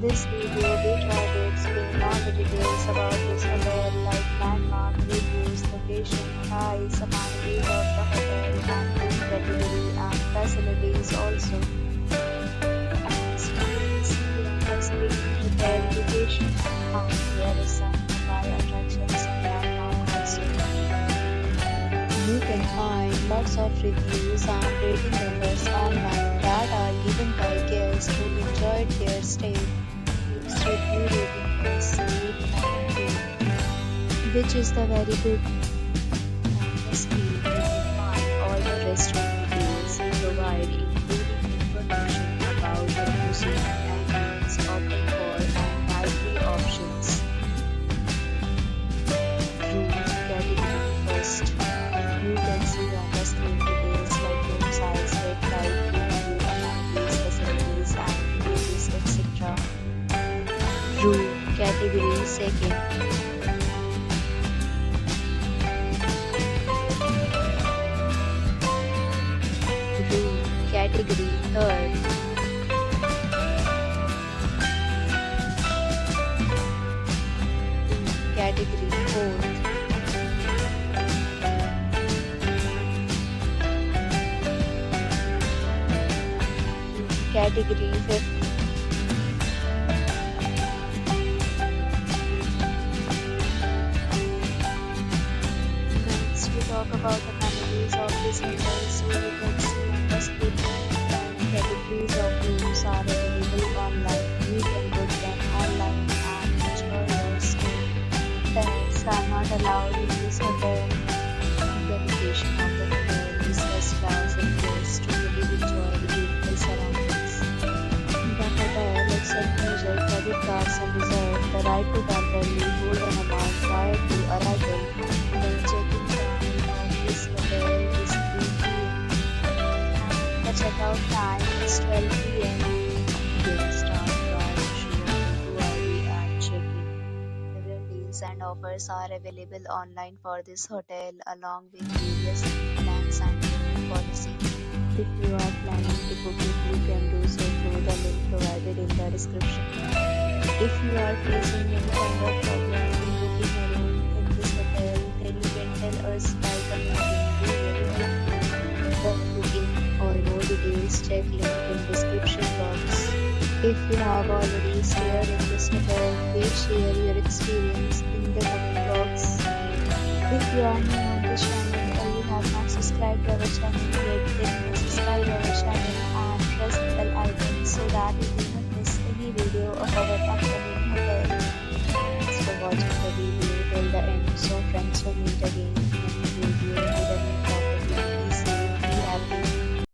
this video, we try to explain all the details about this hotel, like landmark, reviews, location, price, amenities of the hotel, and room category and facilities also. As hotel location, and there is some nearby attractions and landmark also. You can find lots of reviews and rating numbers online that are given by guests who enjoyed their stay. Use review rating is 8.2, which is the very good. On the screen, you can find all the restaurant details we provide, including information about the music and meals, open for and nightly options. Room category first. You can see on the screen details like room size, bed type, view, amenities, facilities, and reviews, etc. Room category second. Room category third. Room category fourth. Category 5th. Next, we talk about the amenities of this hotel. So you can see on the screen that categories of rooms are available online. You can book them online and enjoy your stay. Pets are not allowed in this hotel. The location of the hotel is first class and guests to really enjoy the beautiful surroundings. The hotel accepts major credit cards and reserves the right to temporarily hold an amount prior to arrival. The check-in time of this hotel is 3 p.m. and the checkout time is 12 p.m. Guests are required to show photo ID and check-in. Several deals and offers are available online for this hotel along with various plans and payment policy. If you are planning to book it, you can do so through the link provided in the description. If you are facing any kind of problem in booking a room in this hotel, then you can tell us by commenting. We will help you. For booking or more details, check link in description box. If you have already stayed in this hotel, please share your experience in the comment box. If you are new on this channel or you have not subscribed our channel yet, then subscribe our channel and press the bell icon so that you do not miss any video of our upcoming hotel. Thanks for watching the video till the end. So friends, will meet again.